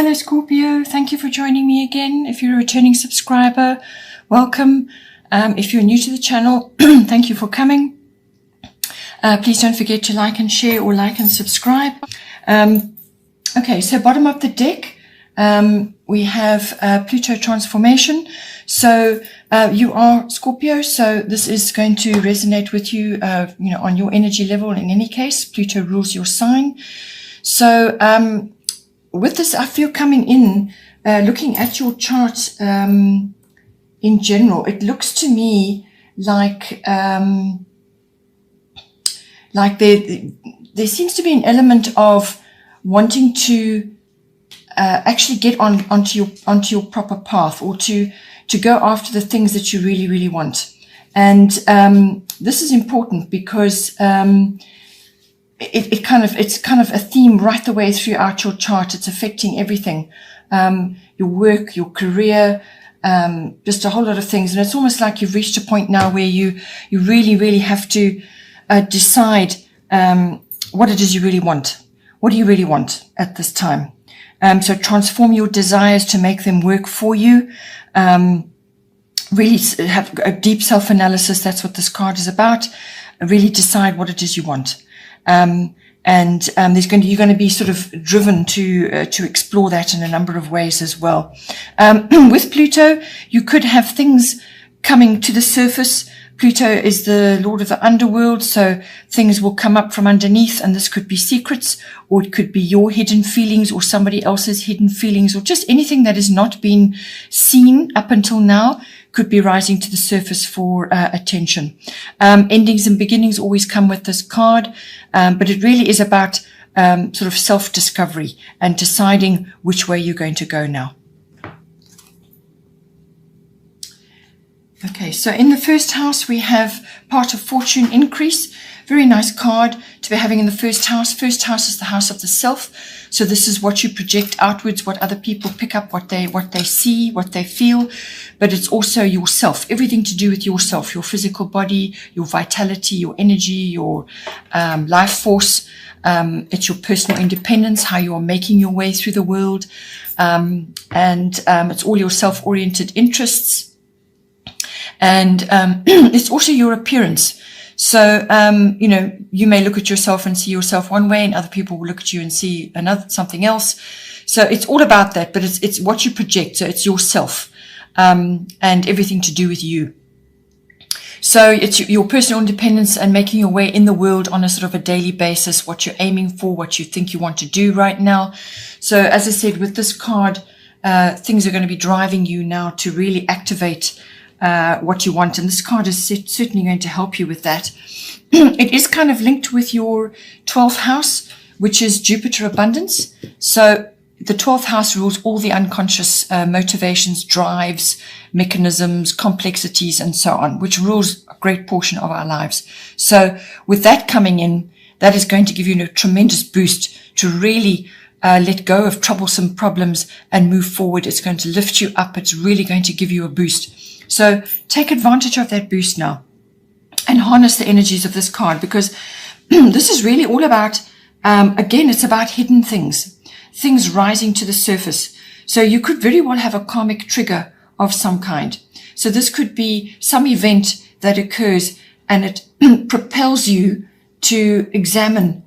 Hello Scorpio, thank you for joining me again. If you're a returning subscriber, welcome. If you're new to the channel, thank you for coming. Please don't forget to like and share or like and subscribe. Okay, so bottom of the deck, we have Pluto transformation. So you are Scorpio, so this is going to resonate with you, on your energy level. In any case, Pluto rules your sign. So with this, I feel coming in, looking at your chart in general, it looks to me like there seems to be an element of wanting to actually get onto your proper path, or to go after the things that you really, really want. And this is important because it's kind of a theme right the way throughout your chart. It's affecting everything, your work, your career, just a whole lot of things. And it's almost like you've reached a point now where you really, really have to decide what it is you really want. What do you really want at this time? So transform your desires to make them work for you. Really have a deep self-analysis. That's what this card is about. Really decide what it is you want. You're going to be sort of driven to explore that in a number of ways as well. With Pluto, you could have things coming to the surface. Pluto is the lord of the underworld, so things will come up from underneath, and this could be secrets, or it could be your hidden feelings or somebody else's hidden feelings, or just anything that has not been seen up until now could be rising to the surface for attention. Endings and beginnings always come with this card, but it really is about sort of self-discovery and deciding which way you're going to go now. Okay, so in the first house, we have part of fortune increase. Very nice card to be having in the first house. First house is the house of the self. So this is what you project outwards, what other people pick up, what they see, what they feel. But it's also yourself, everything to do with yourself, your physical body, your vitality, your energy, your life force. It's your personal independence, how you are making your way through the world. It's all your self-oriented interests. And it's also your appearance. So, you may look at yourself and see yourself one way, and other people will look at you and see something else. So it's all about that, but it's what you project. So it's yourself, and everything to do with you. So it's your personal independence and making your way in the world on a sort of a daily basis, what you're aiming for, what you think you want to do right now. So as I said, with this card, things are going to be driving you now to really activate what you want, and this card is certainly going to help you with that. It is kind of linked with your 12th house, which is Jupiter abundance. So the 12th house rules all the unconscious motivations, drives, mechanisms, complexities, and so on, which rules a great portion of our lives. So with that coming in, that is going to give you a tremendous boost to really let go of troublesome problems and move forward. It's going to lift you up. It's really going to give you a boost. So take advantage of that boost now and harness the energies of this card, because this is really all about, again, it's about hidden things rising to the surface. So you could very well have a karmic trigger of some kind. So this could be some event that occurs and it propels you to examine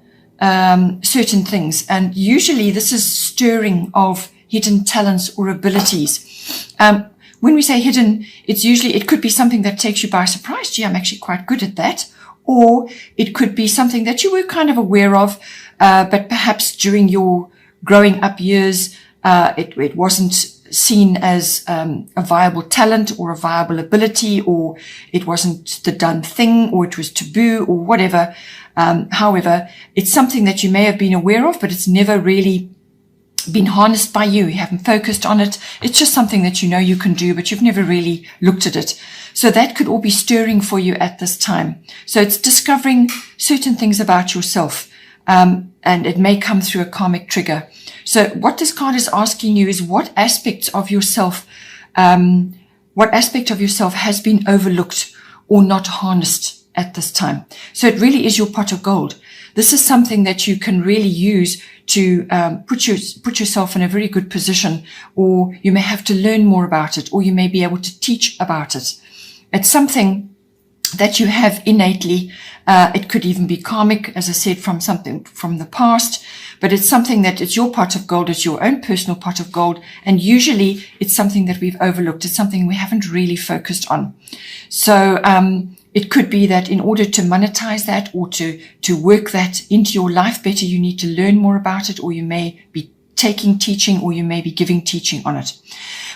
certain things. And usually this is stirring of hidden talents or abilities. When we say hidden, it could be something that takes you by surprise. Gee, I'm actually quite good at that. Or it could be something that you were kind of aware of, but perhaps during your growing up years, it wasn't seen as a viable talent or a viable ability, or it wasn't the done thing, or it was taboo, or whatever. However, it's something that you may have been aware of, but it's never really been harnessed by you. You haven't focused on it. It's just something that you know you can do, but you've never really looked at it. So that could all be stirring for you at this time. So it's discovering certain things about yourself, and it may come through a karmic trigger. So what this card is asking you is what aspects of yourself has been overlooked or not harnessed at this time. So it really is your pot of gold. this is something that you can really use to put yourself in a very good position, or you may have to learn more about it, or you may be able to teach about it. It's something that you have innately. It could even be karmic, as I said, from something from the past, but it's something that it's your pot of gold, it's your own personal pot of gold, and usually it's something that we've overlooked. It's something we haven't really focused on. So it could be that in order to monetize that or to work that into your life better, you need to learn more about it, or you may be taking teaching, or you may be giving teaching on it.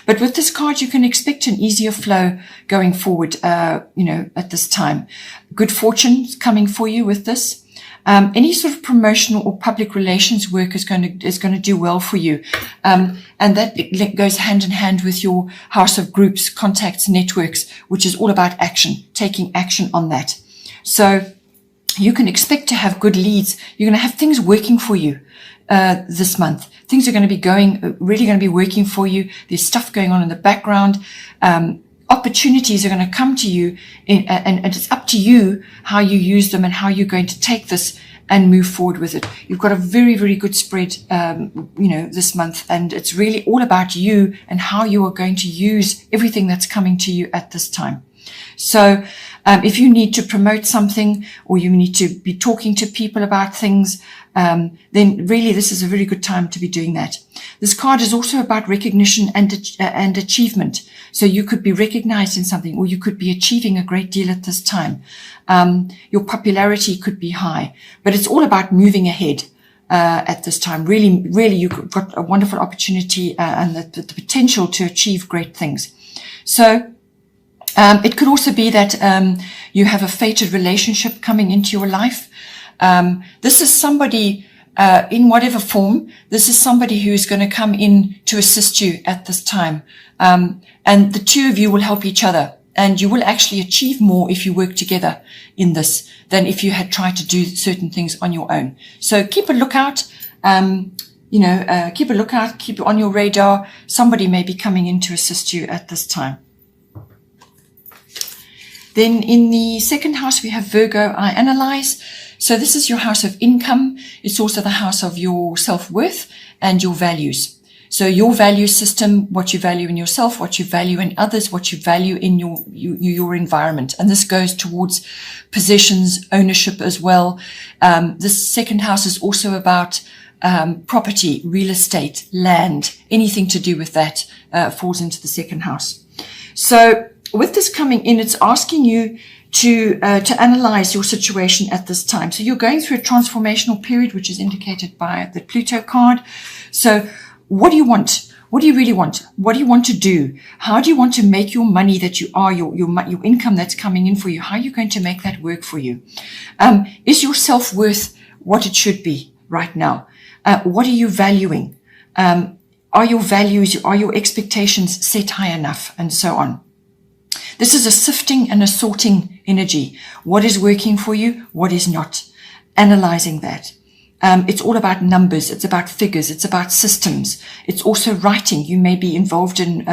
But with this card, you can expect an easier flow going forward, at this time. Good fortune coming for you with this. Any sort of promotional or public relations work is going to do well for you. And that goes hand in hand with your house of groups, contacts, networks, which is all about action, taking action on that. So you can expect to have good leads. You're going to have things working for you this month. Things are going to be really going to be working for you. There's stuff going on in the background. Opportunities are going to come to you, and it's up to you how you use them and how you're going to take this and move forward with it. You've got a very, very good spread, this month, and it's really all about you and how you are going to use everything that's coming to you at this time. So if you need to promote something, or you need to be talking to people about things, then really this is a very good time to be doing that. This card is also about recognition and achievement. So you could be recognized in something, or you could be achieving a great deal at this time. Your popularity could be high, but it's all about moving ahead at this time. Really, you've got a wonderful opportunity and the potential to achieve great things. So it could also be that you have a fated relationship coming into your life. This is somebody in whatever form. This is somebody who is going to come in to assist you at this time. And the two of you will help each other, and you will actually achieve more if you work together in this than if you had tried to do certain things on your own. So keep a lookout. Keep a lookout. Keep it on your radar. Somebody may be coming in to assist you at this time. Then in the second house, we have Virgo, I analyze. So this is your house of income. It's also the house of your self-worth and your values. So your value system, what you value in yourself, what you value in others, what you value in your environment. And this goes towards possessions, ownership as well. This second house is also about property, real estate, land, anything to do with that falls into the second house. So with this coming in, it's asking you to analyze your situation at this time. So you're going through a transformational period, which is indicated by the Pluto card. So what do you want? What do you really want? What do you want to do? How do you want to make your money that you are, your income that's coming in for you? How are you going to make that work for you? Is your self-worth what it should be right now? What are you valuing? Are your values, are your expectations set high enough? And so on. This is a sifting and a sorting energy. What is working for you? What is not? Analyzing that. It's all about numbers. It's about figures. It's about systems. It's also writing. You may be involved in,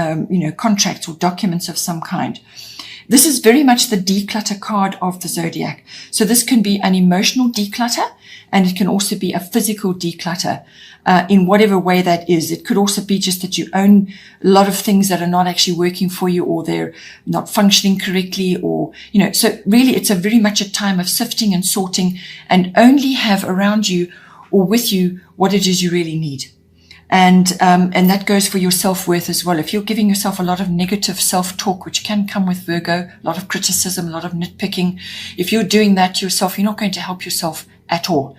contracts or documents of some kind. This is very much the declutter card of the zodiac. So this can be an emotional declutter, and it can also be a physical declutter, in whatever way that is. It could also be just that you own a lot of things that are not actually working for you, or they're not functioning correctly, or, so really it's a very much a time of sifting and sorting, and only have around you or with you what it is you really need. And that goes for your self-worth as well. If you're giving yourself a lot of negative self-talk, which can come with Virgo, a lot of criticism, a lot of nitpicking, if you're doing that to yourself, you're not going to help yourself at all.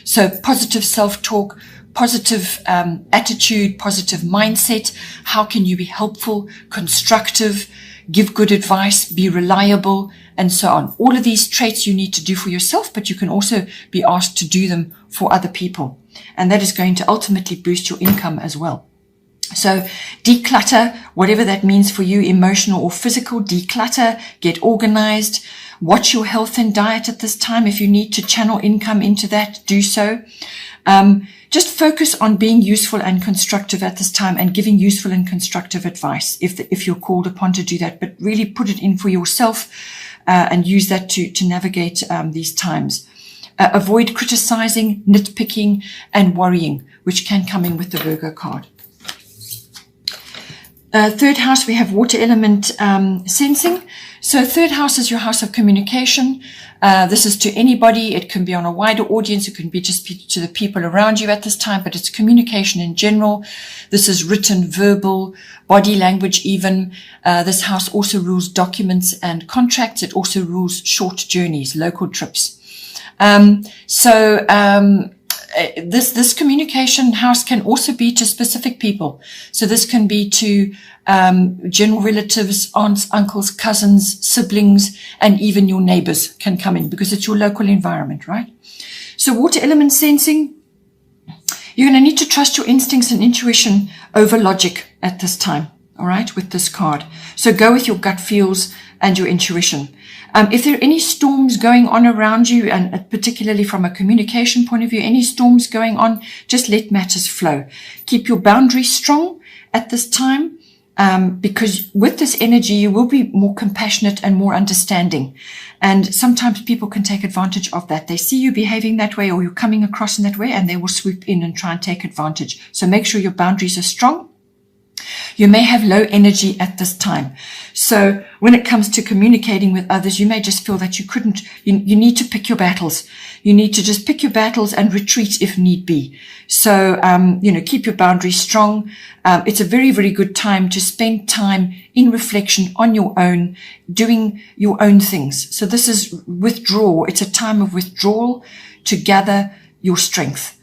So positive self-talk, positive attitude, positive mindset. How can you be helpful, constructive, give good advice, be reliable, and so on. All of these traits you need to do for yourself, but you can also be asked to do them for other people. And that is going to ultimately boost your income as well. So declutter, whatever that means for you, emotional or physical, declutter, get organized, watch your health and diet at this time. If you need to channel income into that, do so. Just focus on being useful and constructive at this time, and giving useful and constructive advice if you're called upon to do that, but really put it in for yourself and use that to navigate these times. Avoid criticizing, nitpicking, and worrying, which can come in with the Virgo card. Third house, we have water element sensing. So third house is your house of communication. This is to anybody. It can be on a wider audience. It can be just to the people around you at this time, but it's communication in general. This is written, verbal, body language even. This house also rules documents and contracts. It also rules short journeys, local trips. This communication house can also be to specific people. So this can be to general relatives, aunts, uncles, cousins, siblings, and even your neighbors can come in because it's your local environment, right? So water element sensing, you're going to need to trust your instincts and intuition over logic at this time, all right, with this card. So go with your gut feels and your intuition. If there are any storms going on around you, and particularly from a communication point of view, any storms going on, just let matters flow. Keep your boundaries strong at this time, because with this energy, you will be more compassionate and more understanding. And sometimes people can take advantage of that. They see you behaving that way or you're coming across in that way, and they will swoop in and try and take advantage. So make sure your boundaries are strong. You may have low energy at this time. So when it comes to communicating with others, you may just feel that you need to pick your battles. You need to just pick your battles and retreat if need be. So, keep your boundaries strong. It's a very, very good time to spend time in reflection on your own, doing your own things. So this is withdrawal. It's a time of withdrawal to gather your strength.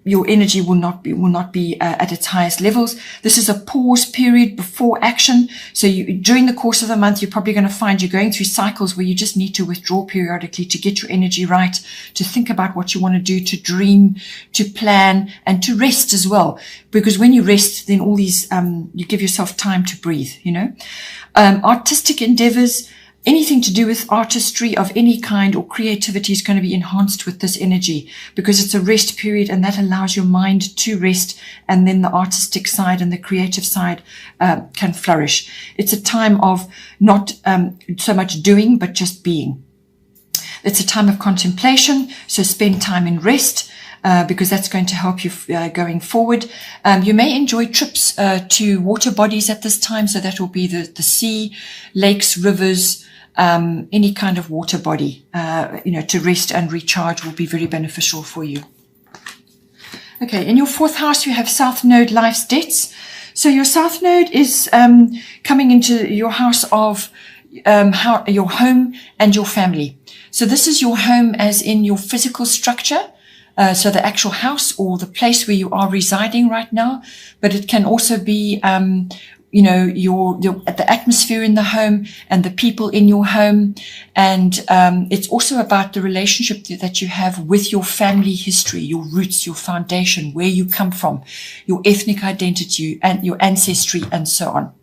Your energy will not be at its highest levels. This is a pause period before action. So during the course of the month, you're probably going to find you're going through cycles where you just need to withdraw periodically to get your energy right, to think about what you want to do, to dream, to plan, and to rest as well. Because when you rest, then all these, you give yourself time to breathe, artistic endeavors, anything to do with artistry of any kind or creativity is going to be enhanced with this energy because it's a rest period, and that allows your mind to rest, and then the artistic side and the creative side can flourish. It's a time of not so much doing, but just being. It's a time of contemplation, so spend time in rest because that's going to help you going forward. You may enjoy trips to water bodies at this time, so that will be the sea, lakes, rivers, any kind of water body, to rest and recharge will be very beneficial for you. Okay, in your fourth house, you have South Node Life's Debts. So your South Node is coming into your house of your home and your family. So this is your home as in your physical structure, so the actual house or the place where you are residing right now, but it can also be the atmosphere in the home and the people in your home. And it's also about the relationship that you have with your family history, your roots, your foundation, where you come from, your ethnic identity and your ancestry and so on.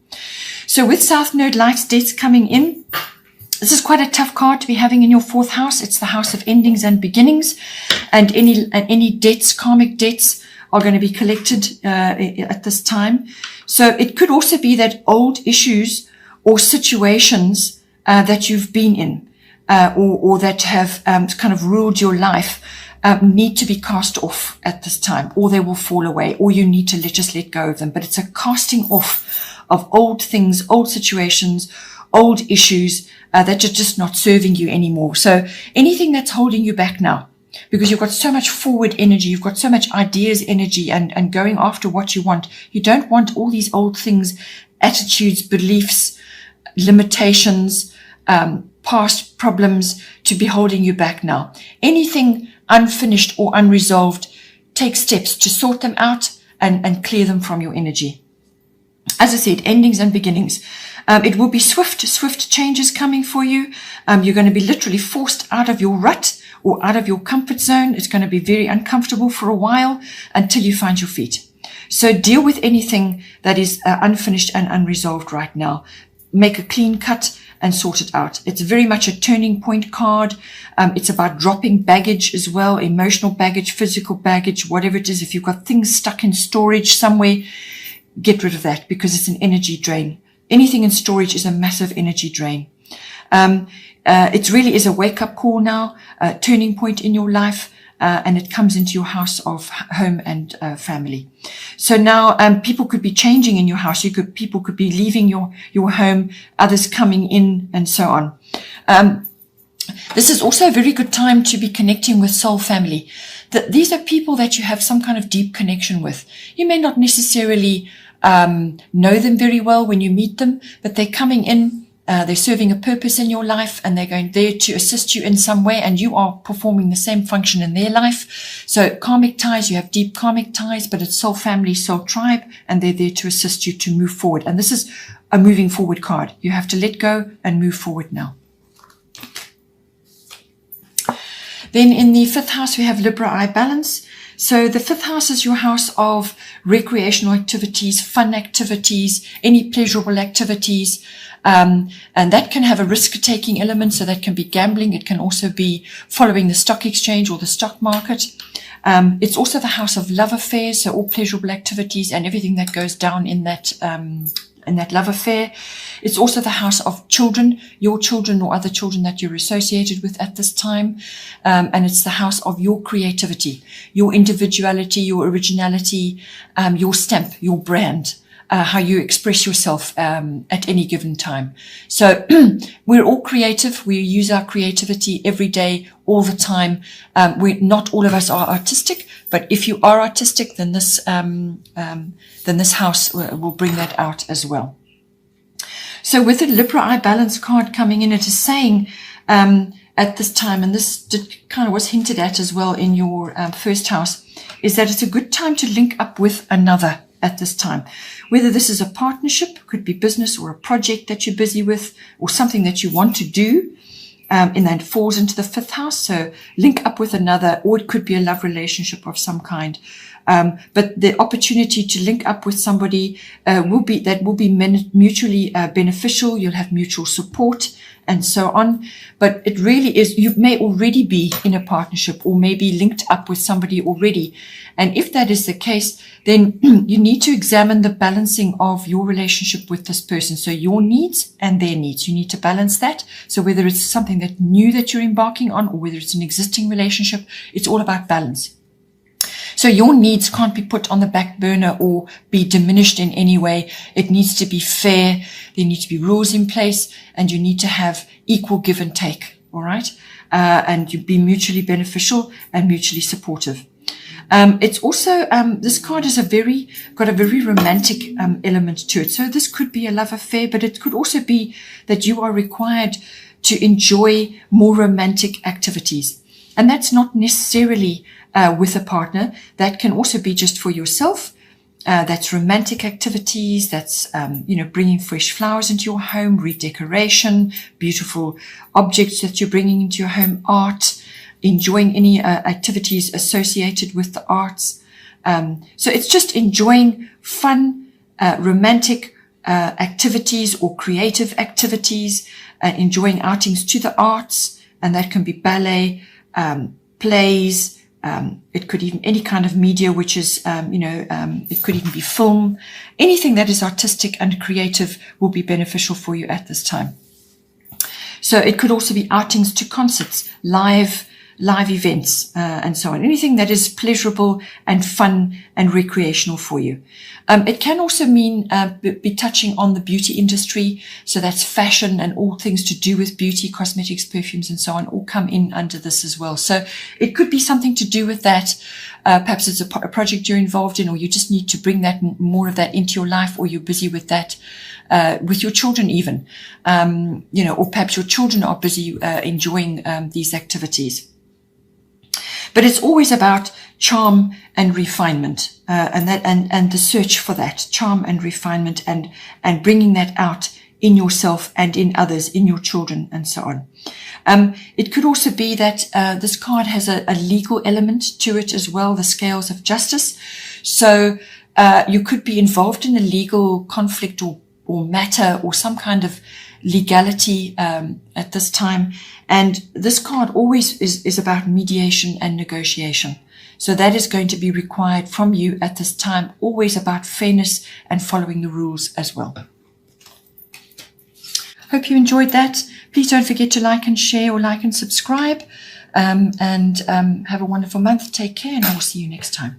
So with South Node Life's Debts coming in, this is quite a tough card to be having in your fourth house. It's the house of endings and beginnings, and any debts, karmic debts, are going to be collected at this time. So it could also be that old issues or situations that you've been in or that have kind of ruled your life need to be cast off at this time, or they will fall away, or you need to just let go of them. But it's a casting off of old things, old situations, old issues that are just not serving you anymore. So anything that's holding you back now, because you've got so much forward energy, you've got so much ideas energy and going after what you want. You don't want all these old things, attitudes, beliefs, limitations, past problems to be holding you back now. Anything unfinished or unresolved, take steps to sort them out and clear them from your energy. As I said, endings and beginnings. It will be swift changes coming for you. You're going to be literally forced out of your rut or out of your comfort zone. It's going to be very uncomfortable for a while until you find your feet. So deal with anything that is unfinished and unresolved right now. Make a clean cut and sort it out. It's very much a turning point card. It's about dropping baggage as well, emotional baggage, physical baggage, whatever it is. If you've got things stuck in storage somewhere, get rid of that because it's an energy drain. Anything in storage is a massive energy drain. It really is a wake-up call now, a turning point in your life, and it comes into your house of home and family. So now people could be changing in your house. People could be leaving your home, others coming in, and so on. This is also a very good time to be connecting with soul family. These are people that you have some kind of deep connection with. You may not necessarily know them very well when you meet them, but they're coming in, they're serving a purpose in your life, and they're going there to assist you in some way, and you are performing the same function in their life. So karmic ties, you have deep karmic ties, but it's soul family, soul tribe, and they're there to assist you to move forward. And this is a moving forward card. You have to let go and move forward now. Then in the 5th house, we have Libra eye balance. So the 5th house is your house of recreational activities, fun activities, any pleasurable activities. And that can have a risk-taking element. So that can be gambling. It can also be following the stock exchange or the stock market. It's also the house of love affairs. So all pleasurable activities and everything that goes down in that love affair. It's also the house of children, your children or other children that you're associated with at this time. And it's the house of your creativity, your individuality, your originality, your stamp, your brand, how you express yourself at any given time. So we're all creative. We use our creativity every day, all the time. Not all of us are artistic, but if you are artistic, then this house will bring that out as well. So with the Libra eye balance card coming in, it is saying at this time, and this kind of was hinted at as well in your 1st house, is that it's a good time to link up with another at this time. Whether this is a partnership, could be business or a project that you're busy with, or something that you want to do, and that falls into the 5th house. So link up with another, or it could be a love relationship of some kind. But the opportunity to link up with somebody will be mutually beneficial. You'll have mutual support and so on. But it really is, you may already be in a partnership or maybe linked up with somebody already. And if that is the case, then you need to examine the balancing of your relationship with this person. So your needs and their needs, you need to balance that. So whether it's something that new that you're embarking on or whether it's an existing relationship, it's all about balance. So your needs can't be put on the back burner or be diminished in any way. It needs to be fair. There need to be rules in place, and you need to have equal give and take. All right. And you be mutually beneficial and mutually supportive. It's also, this card is got a very romantic, element to it. So this could be a love affair, but it could also be that you are required to enjoy more romantic activities. And that's not necessarily with a partner. That can also be just for yourself. That's romantic activities. That's, bringing fresh flowers into your home, redecoration, beautiful objects that you're bringing into your home, art, enjoying any activities associated with the arts. So it's just enjoying fun, romantic activities or creative activities, enjoying outings to the arts, and that can be ballet, plays. It could even any kind of media, which is, it could even be film. Anything that is artistic and creative will be beneficial for you at this time. So it could also be outings to concerts, live events, and so on. Anything that is pleasurable and fun and recreational for you. It can also mean be touching on the beauty industry. So that's fashion and all things to do with beauty, cosmetics, perfumes, and so on, all come in under this as well. So it could be something to do with that. Perhaps it's a project you're involved in, or you just need to bring that more of that into your life, or you're busy with that. With your children even, or perhaps your children are busy enjoying these activities. But it's always about charm and refinement, and the search for that charm and refinement, and bringing that out in yourself and in others, in your children, and so on. It could also be that this card has a legal element to it as well, the scales of justice. So you could be involved in a legal conflict or matter or some kind of legality at this time. And this card always is about mediation and negotiation. So that is going to be required from you at this time, always about fairness and following the rules as well. Hope you enjoyed that. Please don't forget to like and share, or like and subscribe. And have a wonderful month. Take care, and I will see you next time.